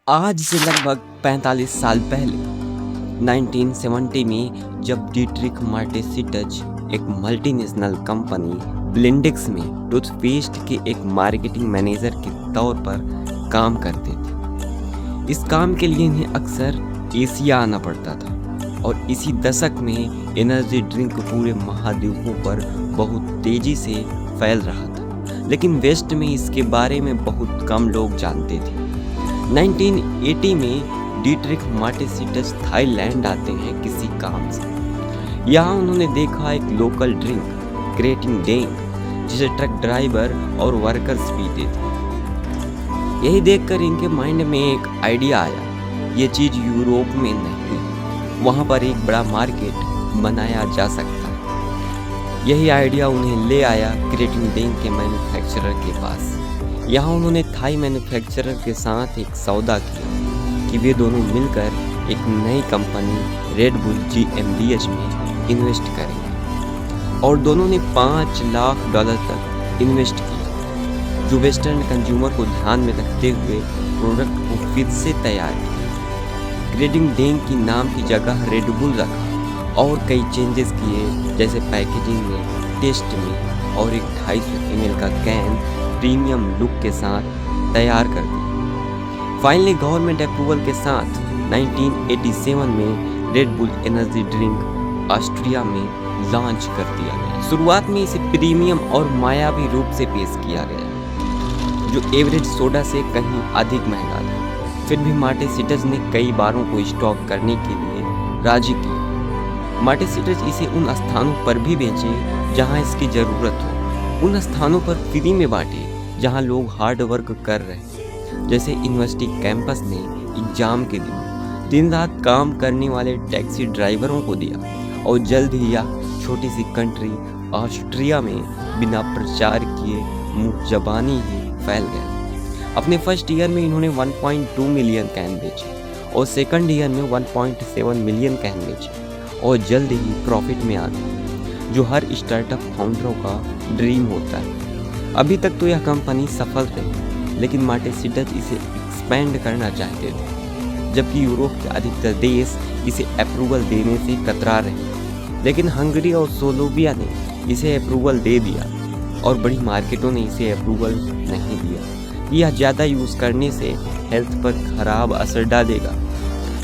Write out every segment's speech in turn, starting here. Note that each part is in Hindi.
आज से लगभग 45 साल पहले 1970 में जब डीट्रिक मार्टेसिटज एक मल्टीनेशनल कंपनी ब्लेंडेक्स में टूथपेस्ट के एक मार्केटिंग मैनेजर के तौर पर काम करते थे। इस काम के लिए इन्हें अक्सर एशिया आना पड़ता था और इसी दशक में एनर्जी ड्रिंक पूरे महाद्वीपों पर बहुत तेजी से फैल रहा था, लेकिन वेस्ट में इसके बारे में बहुत कम लोग जानते थे। 1980 में डीट्रिक मार्टेसिटज थाईलैंड आते हैं किसी काम से। यहाँ उन्होंने देखा एक लोकल ड्रिंक क्रेटिंग डेंग जिसे ट्रक ड्राइवर और वर्कर्स पीते थे। यही देखकर इनके माइंड में एक आइडिया आया, ये चीज़ यूरोप में नहीं, वहाँ पर एक बड़ा मार्केट बनाया जा सकता है। यही आइडिया उन्हें ले आया क्रेटिंग डेंग के मैन्युफैक्चरर के पास। यहाँ उन्होंने थाई मैन्युफैक्चरर के साथ एक सौदा किया कि वे दोनों मिलकर एक नई कंपनी रेड बुल GmbH में इन्वेस्ट करेंगे और दोनों ने $5 लाख तक इन्वेस्ट किया, जो वेस्टर्न कंज्यूमर को ध्यान में रखते हुए प्रोडक्ट को फिर से तैयार किया। क्रेटिंग डेंग की नाम की जगह रेड बुल रखा और कई चेंजेस किए, जैसे पैकेजिंग में, टेस्ट में और एक 250 ml का कैन प्रीमियम लुक के साथ तैयार कर दी। फाइनली गवर्नमेंट अप्रूवल के साथ 1987 में red bull energy drink Austria में लॉन्च कर दिया गया। शुरुआत में इसे प्रीमियम और मायावी रूप से पेश किया गया, जो एवरेज सोडा से कहीं अधिक महंगा था। फिर भी मार्टेसिटज ने कई बारों को स्टॉक करने के लिए राजी किया। मार्टेसिटज इसे उन स्थानों पर भी बेचे जहां इसकी ज़रूरत हो, उन स्थानों पर फ्री में बांटे जहां लोग हार्ड वर्क कर रहे हैं, जैसे यूनिवर्सिटी कैंपस ने एग्जाम के दिनों दिन रात काम करने वाले टैक्सी ड्राइवरों को दिया। और जल्द ही यह छोटी सी कंट्री ऑस्ट्रिया में बिना प्रचार किए मुँह जबानी ही फैल गया। अपने फर्स्ट ईयर में इन्होंने 1.2 मिलियन कैन बेचे और सेकंड ईयर में 1.7 मिलियन कैन बेचे और जल्द ही प्रॉफिट में आ गए, जो हर स्टार्टअप फाउंडरों का ड्रीम होता है। अभी तक तो यह कंपनी सफल रही, लेकिन मार्टेसिटज इसे एक्सपेंड करना चाहते थे, जबकि यूरोप के अधिकतर देश इसे अप्रूवल देने से कतरा रहे। लेकिन हंगरी और स्लोवाकिया ने इसे अप्रूवल दे दिया और बड़ी मार्केटों ने इसे अप्रूवल नहीं दिया। यह ज़्यादा यूज़ करने से हेल्थ पर खराब असर डालेगा।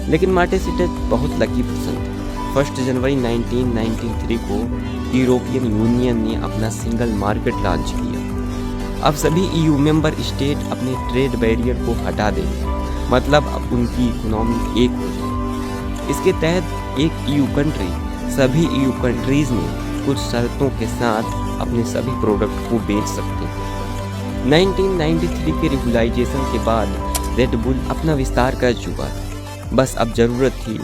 लेकिन मार्टेसिटज बहुत लकी पर्सन थे। 1 जनवरी 1993 को यूरोपियन यूनियन ने अपना सिंगल मार्केट लॉन्च किया। अब सभी EU मेंबर स्टेट अपने ट्रेड बैरियर को हटा देंगे, मतलब अब उनकी इकोनॉमी एक हो जाए। इसके तहत एक EU कंट्री सभी EU कंट्रीज में कुछ शर्तों के साथ अपने सभी प्रोडक्ट को बेच सकते हैं। 1993 के रेगुलाइजेशन के बाद रेड बुल अपना विस्तार कर चुका था, बस अब ज़रूरत थी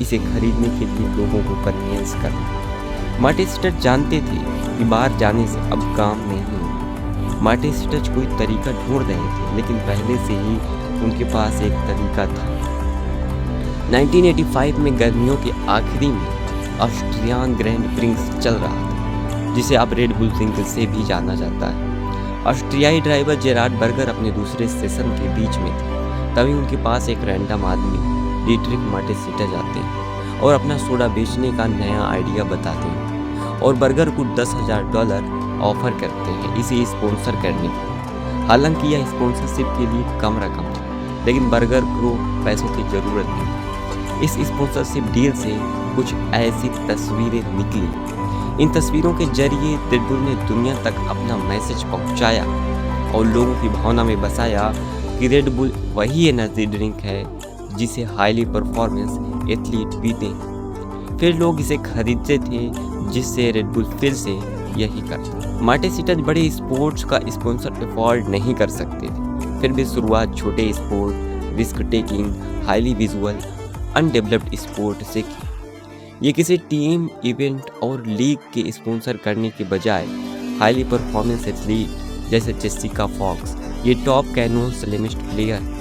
इसे खरीदने के लिए लोगों को कन्विंस करना। मार्टेसिटज जानते थे कि बाहर जाने से अब काम नहीं होगा। मार्टेसिटज कोई तरीका ढूंढ रहे थे, लेकिन पहले से ही उनके पास एक तरीका था। 1985 में गर्मियों के आखिरी में ऑस्ट्रियन ग्रैंड प्रिक्स चल रहा था, जिसे अब रेड बुल सिंगल से भी जाना जाता है। ऑस्ट्रियाई ड्राइवर जेरार्ड बर्गर अपने दूसरे सेशन के बीच में थे, तभी उनके पास एक रैंडम आदमी डीट्रिक मार्टेसिटज आते हैं और अपना सोडा बेचने का नया आइडिया बताते हैं और बर्गर को $10,000 ऑफर करते हैं इसे स्पॉन्सर करने की। हालांकि यह स्पॉन्सरशिप के लिए कम रकम था, लेकिन बर्गर को पैसों की ज़रूरत थी। इस स्पॉन्सरशिप डील से कुछ ऐसी तस्वीरें निकली। इन तस्वीरों के जरिए रेड बुल ने दुनिया तक अपना मैसेज पहुंचाया और लोगों की भावना में बसाया कि रेड बुल वही एनर्जी ड्रिंक है जिसे हाईली परफॉर्मेंस एथलीट पीते हैं। फिर लोग इसे खरीदते थे, जिससे रेड बुल फिर से यही करता। मार्टेसिटज बड़े स्पोर्ट्स का स्पॉन्सर अफोर्ड नहीं कर सकते थे, फिर भी शुरुआत छोटे sport, risk taking, highly visual, undeveloped sport से की। ये किसी टीम, इवेंट और लीग के स्पॉन्सर करने के बजाय हाईली परफॉर्मेंस एथलीट जैसे जेसिका फॉक्स, ये टॉप कैनोन स्लैमिस्ट प्लेयर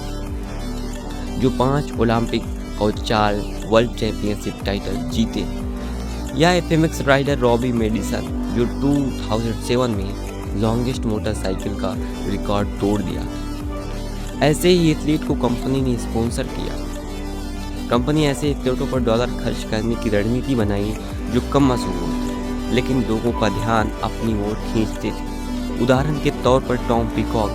जो 5 ओलंपिक और 4 वर्ल्ड चैंपियनशिप टाइटल जीते, या एफएमएक्स राइडर रॉबी मेडिसन, जो 2007 में लॉन्गेस्ट मोटरसाइकिल का रिकॉर्ड तोड़ दिया। ऐसे ही एथलीट को कंपनी ने स्पॉन्सर किया। कंपनी ऐसे एथलीटों पर डॉलर खर्च करने की रणनीति बनाई जो कम मशहूर थे, लेकिन लोगों का ध्यान अपनी ओर खींचते थे। उदाहरण के तौर पर टॉम पीकॉक,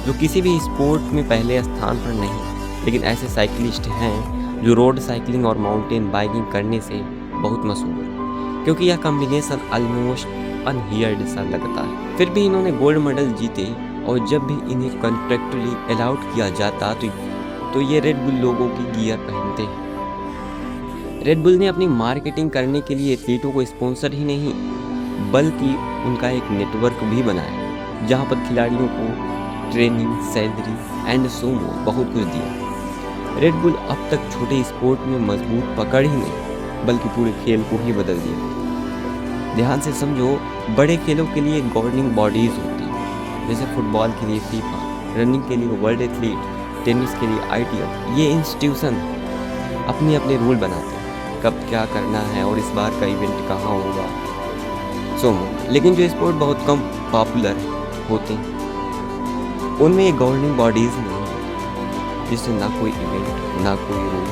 जो किसी भी स्पोर्ट में पहले स्थान पर नहीं, लेकिन ऐसे साइकिलिस्ट हैं जो रोड साइकिलिंग और माउंटेन बाइकिंग करने से बहुत मशहूर हैं, क्योंकि यह कॉम्बिनेशन ऑलमोस्ट अनहियर्ड सा लगता है। फिर भी इन्होंने गोल्ड मेडल जीते, और जब भी इन्हें कॉन्ट्रैक्चुअली अलाउड किया जाता तो ये रेड बुल लोगों की गियर पहनते हैं। रेड बुल ने अपनी मार्केटिंग करने के लिए एथलीटों को स्पॉन्सर ही नहीं, बल्कि उनका एक नेटवर्क भी बनाया, जहां पर खिलाड़ियों को ट्रेनिंग, सैलरी एंड सो मोर बहुत कुछ दिया। रेड बुल अब तक छोटे स्पोर्ट में मजबूत पकड़ ही नहीं, बल्कि पूरे खेल को ही बदल दिया। ध्यान से समझो, बड़े खेलों के लिए गवर्निंग बॉडीज होती हैं, जैसे फुटबॉल के लिए फीफा, रनिंग के लिए वर्ल्ड एथलीट, टेनिस के लिए ITF। ये इंस्टीट्यूशन अपने अपने रूल बनाते हैं, कब क्या करना है और इस बार का इवेंट कहाँ होगा, सो मोर। लेकिन जो स्पोर्ट बहुत कम पॉपुलर होते हैं, उनमें ये गवर्निंग बॉडीज नहीं होती, जिससे ना कोई इवेंट, ना कोई रूल,